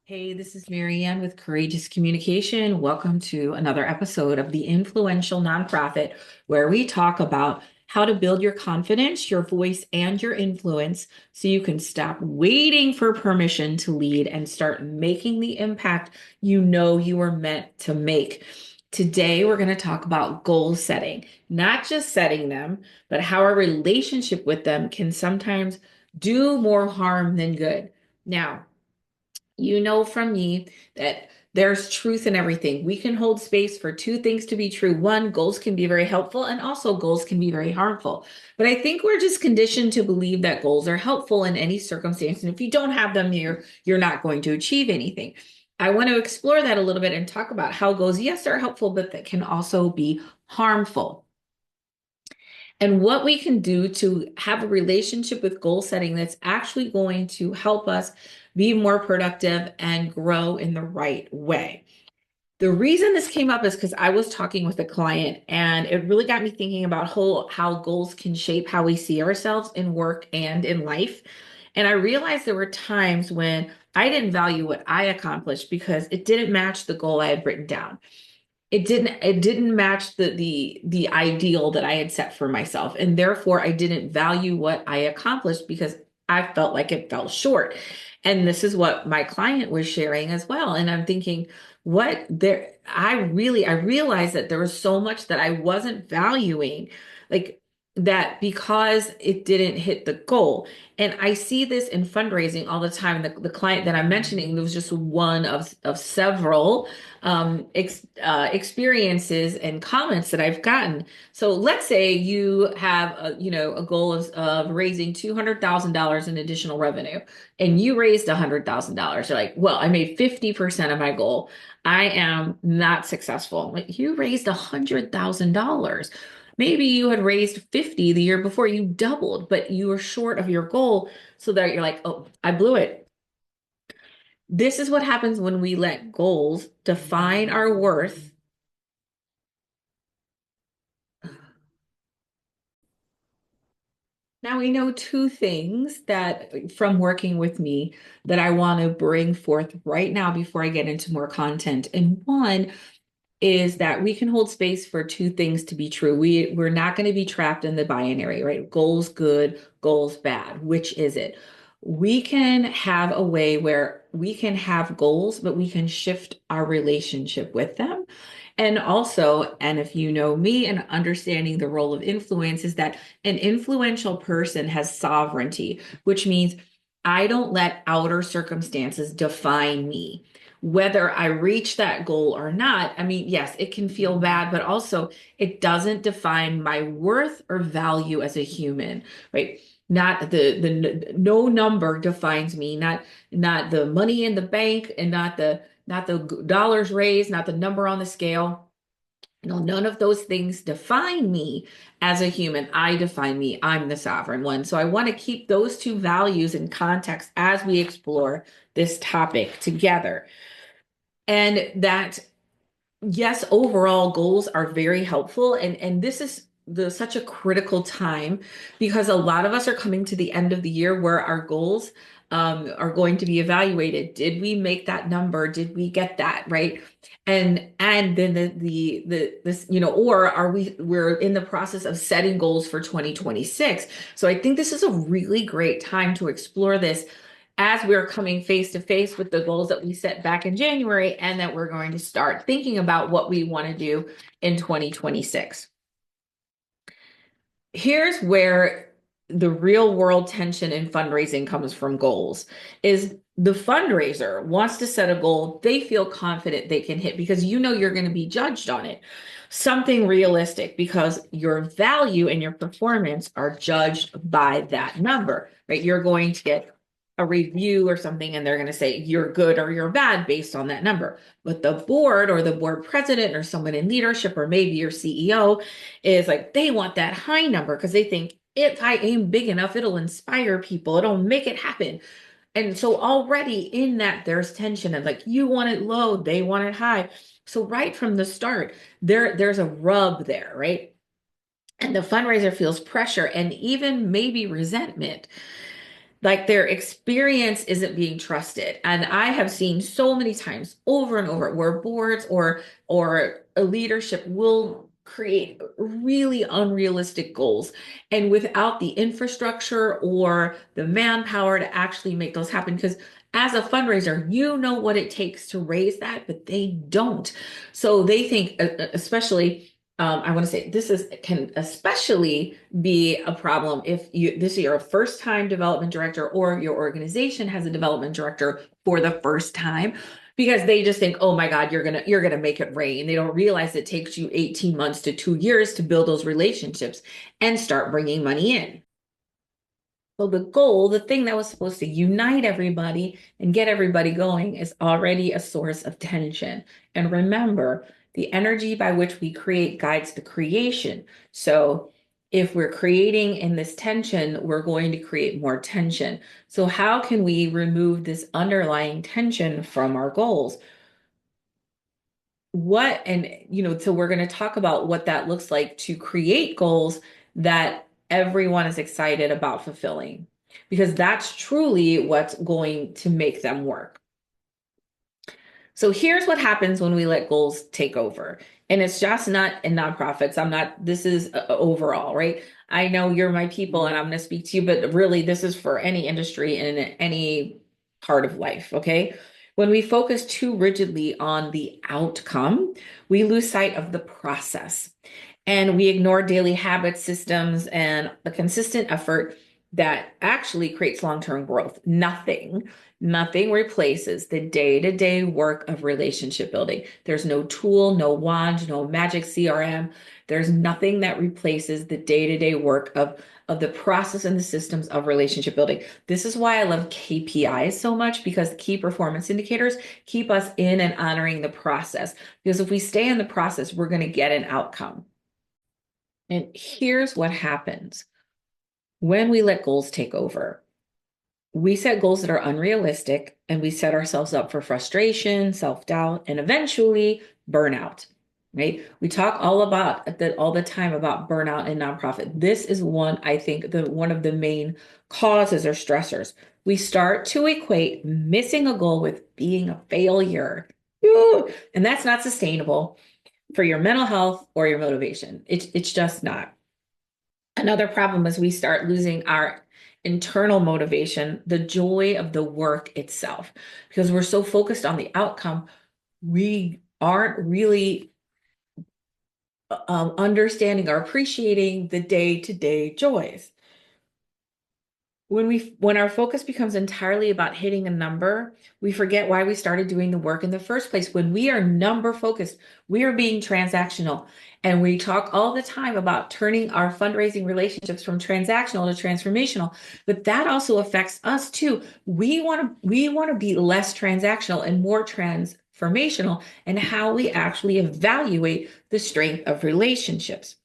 Hey, this is Marianne with Courageous Communication. Welcome to another episode of the Influential Nonprofit, where we talk about how to build your confidence, your voice, and your influence so you can stop waiting for permission to lead and start making the impact you know you were meant to make. Today, we're going to talk about goal setting, not just setting them, but how our relationship with them can sometimes do more harm than good. Now, you know from me that there's truth in everything. We can hold space for two things to be true. One, goals can be very helpful, and also goals can be very harmful. But I think we're just conditioned to believe that goals are helpful in any circumstance. And if you don't have them, you're not going to achieve anything. I want to explore that a little bit and talk about how goals, yes, are helpful, but that can also be harmful and what we can do to have a relationship with goal setting that's actually going to help us be more productive and grow in the right way. The reason this came up is because I was talking with a client and it really got me thinking about how goals can shape how we see ourselves in work and in life. And I realized there were times when I didn't value what I accomplished because it didn't match the goal I had written down. It didn't match the ideal that I had set for myself, and therefore I didn't value what I accomplished because I felt like it fell short. And this is what my client was sharing as well, and I'm thinking, what there I realized that there was so much that I wasn't valuing, like that, because it didn't hit the goal. And I see this in fundraising all the time. The client that I'm mentioning, there was just one of several experiences and comments that I've gotten. So let's say you have a goal of raising $200,000 in additional revenue, and you raised $100,000. You're like, well, I made 50% of my goal. I am not successful. Like, you raised $100,000. Maybe you had raised 50 the year before, you doubled, but you were short of your goal. So that you're like, oh, I blew it. This is what happens when we let goals define our worth. Now we know two things that from working with me that I want to bring forth right now before I get into more content. And one is that we can hold space for two things to be true. We're not going to be trapped in the binary, right? Goals good, goals bad. Which is it? We can have a way where we can have goals, but we can shift our relationship with them. And also, and if you know me and understanding the role of influence, is that an influential person has sovereignty, which means I don't let outer circumstances define me. Whether I reach that goal or not, I mean, yes, it can feel bad, but also it doesn't define my worth or value as a human, right? Not the no number defines me, not the money in the bank, and not the dollars raised, not the number on the scale. No, none of those things define me as a human. I define me. I'm the sovereign one. So I want to keep those two values in context as we explore this topic together. And that, yes, overall goals are very helpful. And this is such a critical time because a lot of us are coming to the end of the year where our goals are going to be evaluated. Did we make that number? Did we get that right? And then this, or we're in the process of setting goals for 2026. So I think this is a really great time to explore this as we're coming face to face with the goals that we set back in January, and that we're going to start thinking about what we want to do in 2026. Here's where the real world tension in fundraising comes from goals is the fundraiser wants to set a goal they feel confident they can hit because you're going to be judged on it. Something realistic because your value and your performance are judged by that number, right? You're going to get a review or something and they're going to say you're good or you're bad based on that number. But the board or the board president or someone in leadership or maybe your CEO is like, they want that high number because they think if I aim big enough, it'll inspire people, it'll make it happen. And so already in that, there's tension of like, you want it low, they want it high. So right from the start, there's a rub there, right? And the fundraiser feels pressure and even maybe resentment. like their experience isn't being trusted. And I have seen so many times over and over where boards or a leadership will create really unrealistic goals. And without the infrastructure or the manpower to actually make those happen, because as a fundraiser, you know what it takes to raise that, but they don't. So they think, especially, I want to say this is can especially be a problem if you're a first time development director or your organization has a development director for the first time, because they just think, oh my God, you're gonna make it rain. They don't realize it takes you 18 months to 2 years to build those relationships and start bringing money in. So the goal, the thing that was supposed to unite everybody and get everybody going, is already a source of tension. And remember, the energy by which we create guides the creation. So if we're creating in this tension, we're going to create more tension. So how can we remove this underlying tension from our goals? So we're going to talk about what that looks like to create goals that everyone is excited about fulfilling, because that's truly what's going to make them work. So here's what happens when we let goals take over. And it's just not in nonprofits. This is overall, right? I know you're my people and I'm going to speak to you, but really this is for any industry and in any part of life, okay? When we focus too rigidly on the outcome, we lose sight of the process and we ignore daily habits, systems, and a consistent effort that actually creates long-term growth. Nothing replaces the day-to-day work of relationship building. There's no tool, no wand, no magic CRM. There's nothing that replaces the day-to-day work of the process and the systems of relationship building. This is why I love KPIs so much, because the key performance indicators keep us in and honoring the process. Because if we stay in the process, we're going to get an outcome. And here's what happens when we let goals take over. We set goals that are unrealistic and we set ourselves up for frustration, self-doubt, and eventually burnout, right? We talk all the time about burnout in nonprofit. This is I think, one of the main causes or stressors. We start to equate missing a goal with being a failure. And that's not sustainable for your mental health or your motivation. It's just not. Another problem is we start losing our internal motivation, the joy of the work itself, because we're so focused on the outcome, we aren't really understanding or appreciating the day-to-day joys. When our focus becomes entirely about hitting a number, we forget why we started doing the work in the first place. When we are number focused, we are being transactional. And we talk all the time about turning our fundraising relationships from transactional to transformational, but that also affects us too. We want to be less transactional and more transformational in how we actually evaluate the strength of relationships.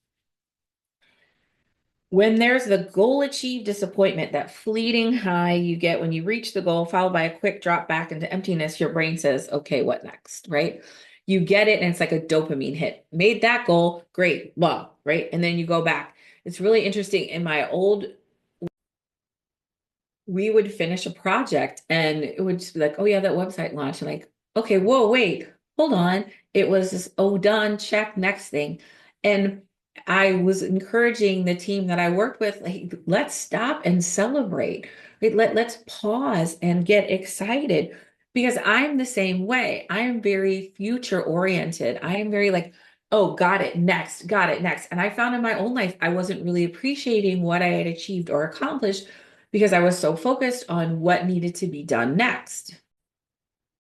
When there's the goal achieved disappointment, that fleeting high you get when you reach the goal, followed by a quick drop back into emptiness, your brain says, okay, what next, right? You get it, and it's like a dopamine hit. Made that goal, great, wow, right? And then you go back. It's really interesting. In my old We would finish a project and it would just be like, oh yeah, that website launched. And like, okay, whoa, wait, hold on. It was this, oh, done, check, next thing. And I was encouraging the team that I worked with, like, let's stop and celebrate. Right? Let's pause and get excited, because I'm the same way. I am very future oriented. I am very like, oh, got it, next, got it, next. And I found in my own life, I wasn't really appreciating what I had achieved or accomplished because I was so focused on what needed to be done next.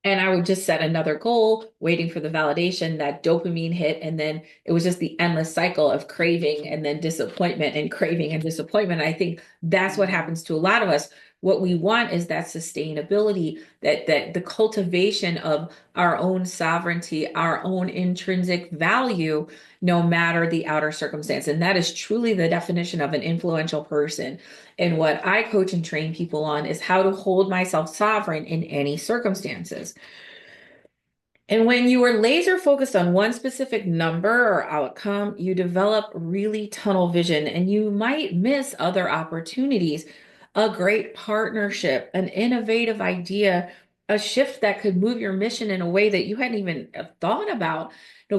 And I would just set another goal, waiting for the validation, that dopamine hit. And then it was just the endless cycle of craving and then disappointment and craving and disappointment. I think that's what happens to a lot of us. What we want is that sustainability, that the cultivation of our own sovereignty, our own intrinsic value, no matter the outer circumstance. And that is truly the definition of an influential person. And what I coach and train people on is how to hold myself sovereign in any circumstances. And when you are laser focused on one specific number or outcome, you develop really tunnel vision and you might miss other opportunities. a great partnership, an innovative idea, a shift that could move your mission in a way that you hadn't even thought about.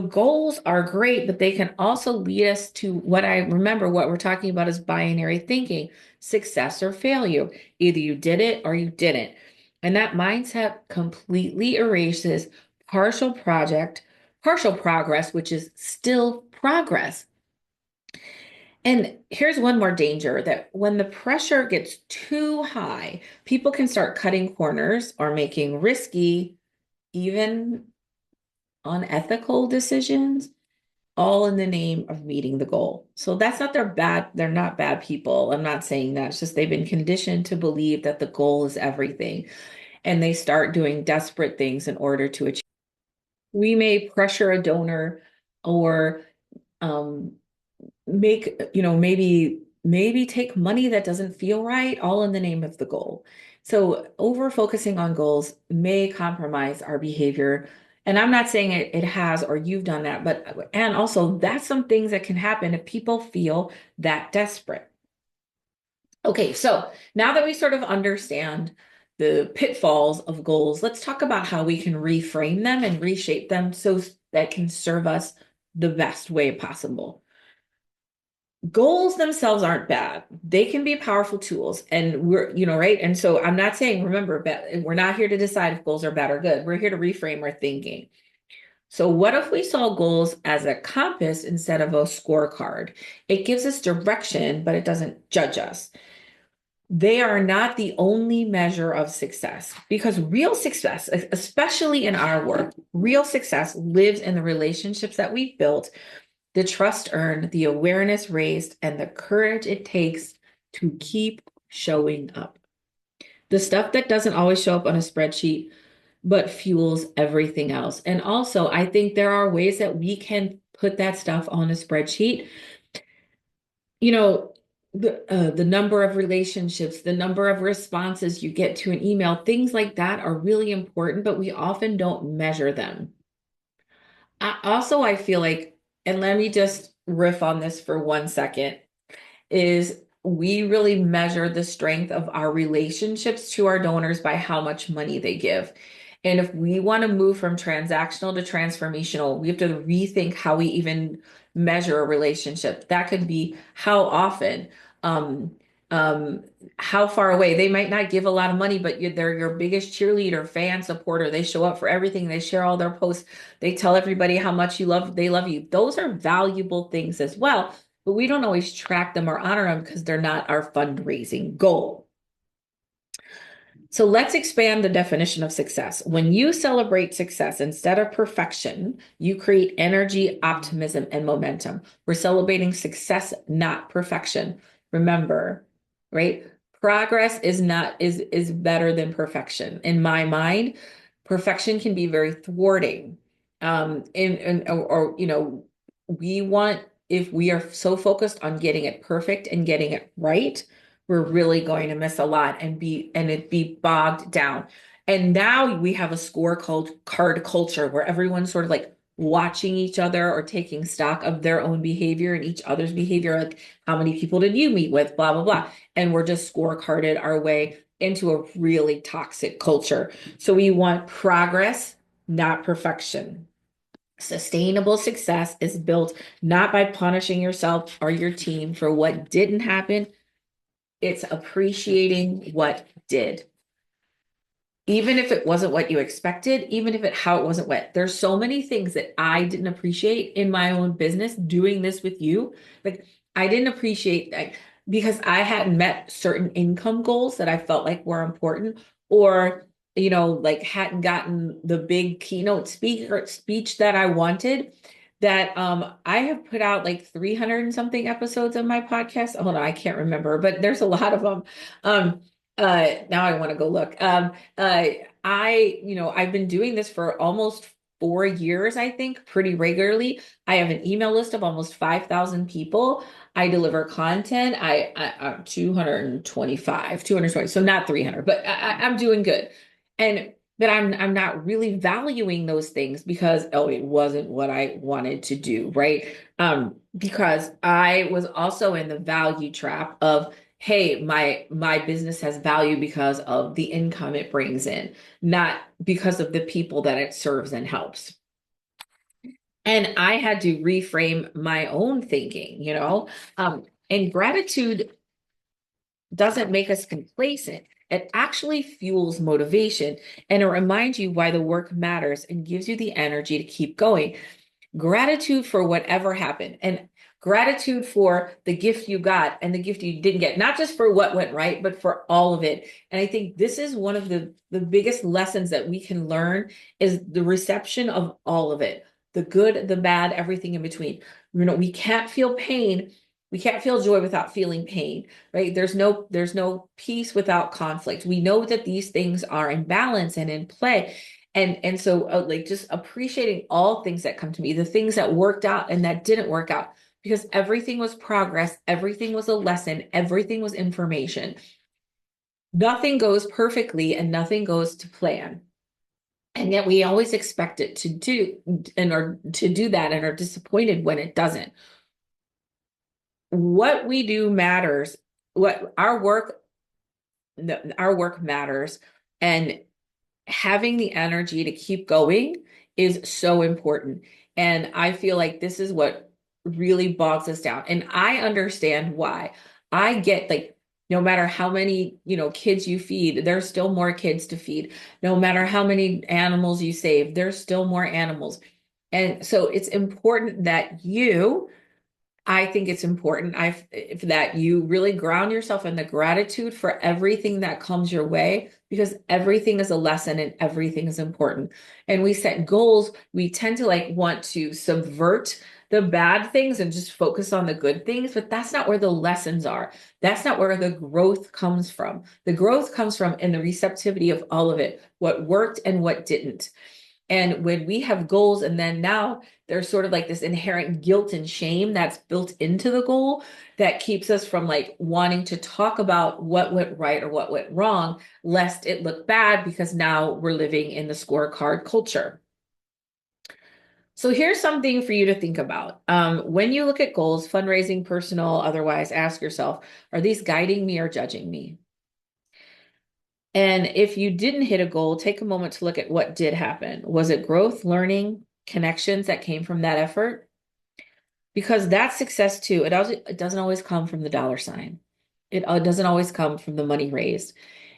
Goals are great, but they can also lead us to what I remember what we're talking about is binary thinking, success or failure. Either you did it or you didn't. And that mindset completely erases partial project, partial progress, which is still progress. And here's one more danger that when the pressure gets too high, people can start cutting corners or making risky, even unethical decisions, all in the name of meeting the goal. So that's not they're bad, they're not bad people. I'm not saying that. It's just they've been conditioned to believe that the goal is everything. And they start doing desperate things in order to achieve. We may pressure a donor or um, make, maybe take money that doesn't feel right, all in the name of the goal. So over focusing on goals may compromise our behavior. And I'm not saying it has or you've done that, but and also that's some things that can happen if people feel that desperate. Okay, so now that we sort of understand the pitfalls of goals, let's talk about how we can reframe them and reshape them so that can serve us the best way possible. Goals themselves aren't bad. They can be powerful tools. And right? And so I'm not saying, remember, we're not here to decide if goals are bad or good. We're here to reframe our thinking. So what if we saw goals as a compass instead of a scorecard? It gives us direction, but it doesn't judge us. They are not the only measure of success because real success, especially in our work, real success lives in the relationships that we've built, the trust earned, the awareness raised, and the courage it takes to keep showing up. The stuff that doesn't always show up on a spreadsheet, but fuels everything else. And also, I think there are ways that we can put that stuff on a spreadsheet. You know, the number of relationships, the number of responses you get to an email, things like that are really important, but we often don't measure them. I feel like, and let me just riff on this for 1 second, is we really measure the strength of our relationships to our donors by how much money they give. And if we want to move from transactional to transformational, we have to rethink how we even measure a relationship. That could be how often, um, um, how far away. They might not give a lot of money, but they're your biggest cheerleader, fan, supporter. They show up for everything. They share all their posts. They tell everybody how much they love you. Those are valuable things as well, but we don't always track them or honor them because they're not our fundraising goal. So let's expand the definition of success. When you celebrate success instead of perfection, you create energy, optimism, and momentum. We're celebrating success, not perfection. Remember, right? Progress is better than perfection. In my mind, perfection can be very thwarting. We want, if we are so focused on getting it perfect and getting it right, we're really going to miss a lot and it be bogged down. And now we have a scorecard culture where everyone's sort of like watching each other or taking stock of their own behavior and each other's behavior. Like, how many people did you meet with? Blah, blah, blah. And we're just scorecarded our way into a really toxic culture. So we want progress, not perfection. Sustainable success is built not by punishing yourself or your team for what didn't happen. It's appreciating what did. Even if it wasn't what you expected, even if how it wasn't what. There's so many things that I didn't appreciate in my own business doing this with you. Like, I didn't appreciate that because I hadn't met certain income goals that I felt like were important, or like hadn't gotten the big keynote speech that I wanted. That I have put out like 300 and something episodes of my podcast. Hold on, I can't remember, but there's a lot of them. Now I want to go look. I've been doing this for almost 4 years, I think, pretty regularly. I have an email list of almost 5,000 people. I deliver content. I'm 220, so not 300, but I'm doing good. But I'm not really valuing those things because, oh, it wasn't what I wanted to do, right? Because I was also in the value trap of, hey, my business has value because of the income it brings in, not because of the people that it serves and helps. And I had to reframe my own thinking, and gratitude doesn't make us complacent. It actually fuels motivation, and it reminds you why the work matters and gives you the energy to keep going. Gratitude for whatever happened, and gratitude for the gift you got and the gift you didn't get, not just for what went right, but for all of it. And I think this is one of the biggest lessons that we can learn is the reception of all of it, the good, the bad, everything in between. We can't feel pain. We can't feel joy without feeling pain, right? There's no peace without conflict. We know that these things are in balance and in play. And so like just appreciating all things that come to me, the things that worked out and that didn't work out, because everything was progress, everything was a lesson, everything was information. Nothing goes perfectly and nothing goes to plan. And yet we always expect it to do and are to do that and are disappointed when it doesn't. What we do matters, what our work matters. And having the energy to keep going is so important. And I feel like this is what really bogs us down. And I understand why. I get like, no matter how many, kids you feed, there's still more kids to feed. No matter how many animals you save, there's still more animals. And so it's important that I think it's important that you really ground yourself in the gratitude for everything that comes your way, because everything is a lesson and everything is important. And we set goals, we tend to like want to subvert the bad things and just focus on the good things, but that's not where the lessons are. That's not where the growth comes from. The growth comes from in the receptivity of all of it, what worked and what didn't. And when we have goals, and then now there's sort of like this inherent guilt and shame that's built into the goal that keeps us from like wanting to talk about what went right or what went wrong, lest it look bad because now we're living in the scorecard culture. So here's something for you to think about. When you look at goals, fundraising, personal, otherwise, ask yourself, are these guiding me or judging me? And if you didn't hit a goal, take a moment to look at what did happen. Was it growth, learning, connections that came from that effort? Because that's success too. It doesn't always come from the dollar sign. It doesn't always come from the money raised.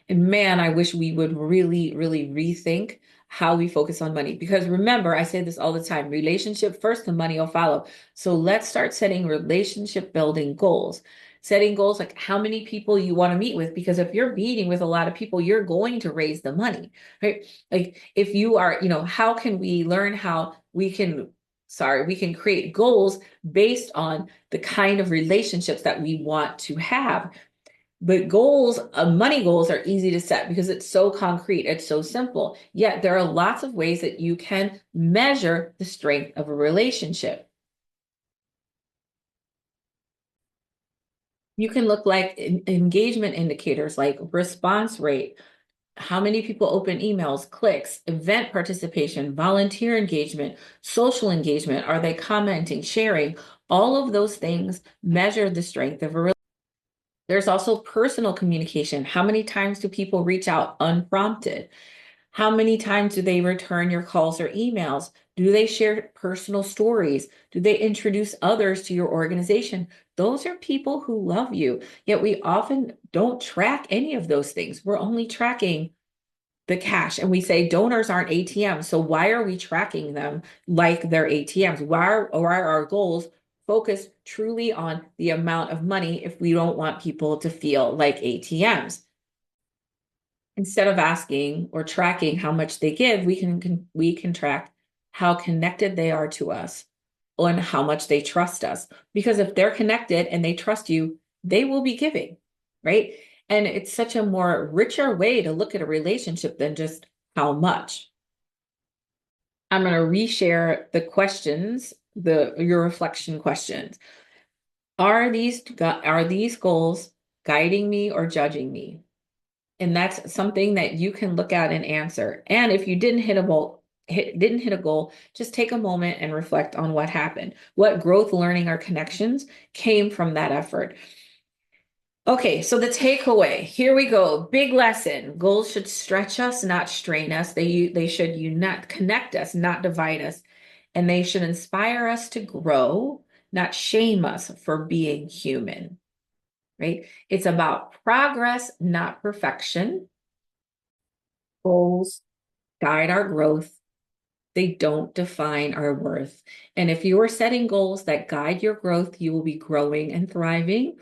And man, I wish we would really, really rethink how we focus on money. Because remember, I say this all the time, relationship first, the money will follow. So let's start setting relationship building goals. Setting goals like how many people you want to meet with, because if you're meeting with a lot of people, you're going to raise the money, right? Like if you are, how can we learn how we can create goals based on the kind of relationships that we want to have. But goals, money goals are easy to set because it's so concrete, it's so simple. Yet there are lots of ways that you can measure the strength of a relationship. You can look like engagement indicators like response rate, how many people open emails, clicks, event participation, volunteer engagement, social engagement. Are they commenting, sharing? All of those things measure the strength of a relationship. There's also personal communication. How many times do people reach out unprompted? How many times do they return your calls or emails? Do they share personal stories? Do they introduce others to your organization? Those are people who love you. Yet we often don't track any of those things. We're only tracking the cash, and we say donors aren't ATMs. So why are we tracking them like they're ATMs? Why are our goals focused truly on the amount of money if we don't want people to feel like ATMs? Instead of asking or tracking how much they give, we can track how connected they are to us and how much they trust us. Because if they're connected and they trust you, they will be giving, right? And it's such a more richer way to look at a relationship than just how much. I'm going to reshare the questions, your reflection questions. Are these goals guiding me or judging me? And that's something that you can look at and answer. And if you didn't hit a goal, just take a moment and reflect on what happened. What growth, learning, or connections came from that effort? Okay, so the takeaway, here we go. Big lesson. Goals should stretch us, not strain us. They should unite, connect us, not divide us. And they should inspire us to grow, not shame us for being human, right? It's about progress, not perfection. Goals guide our growth. They don't define our worth. And if you are setting goals that guide your growth, you will be growing and thriving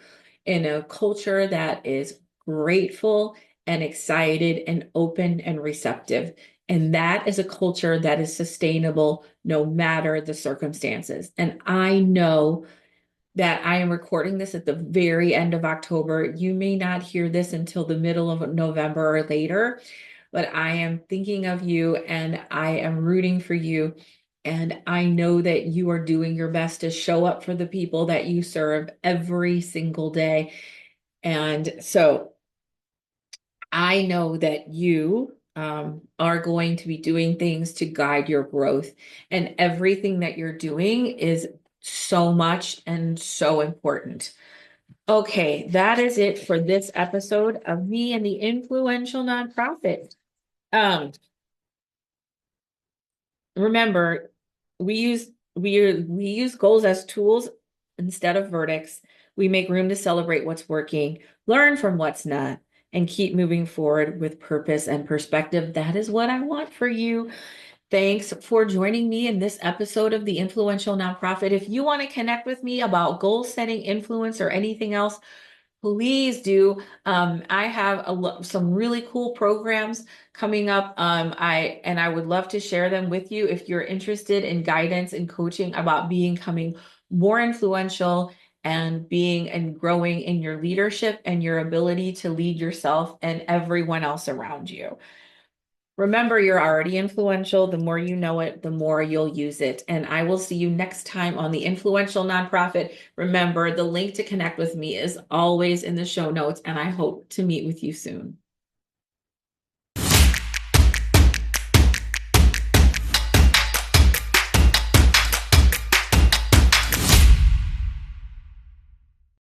in a culture that is grateful and excited and open and receptive. And that is a culture that is sustainable no matter the circumstances. And I know that I am recording this at the very end of October. You may not hear this until the middle of November or later, but I am thinking of you and I am rooting for you. And I know that you are doing your best to show up for the people that you serve every single day. And so I know that you are going to be doing things to guide your growth, and everything that you're doing is so much and so important. Okay, that is it for this episode of Me and the Influential Nonprofit. Um, Remember, we use goals as tools instead of verdicts. We make room to celebrate what's working, learn from what's not, and keep moving forward with purpose and perspective. That is what I want for you. Thanks for joining me in this episode of The Influential Nonprofit. If you want to connect with me about goal setting, influence, or anything else, please do. I have some really cool programs coming up. I would love to share them with you if you're interested in guidance and coaching about becoming more influential and being and growing in your leadership and your ability to lead yourself and everyone else around you. Remember, you're already influential. The more you know it, the more you'll use it. And I will see you next time on the Influential Nonprofit. Remember, the link to connect with me is always in the show notes, and I hope to meet with you soon.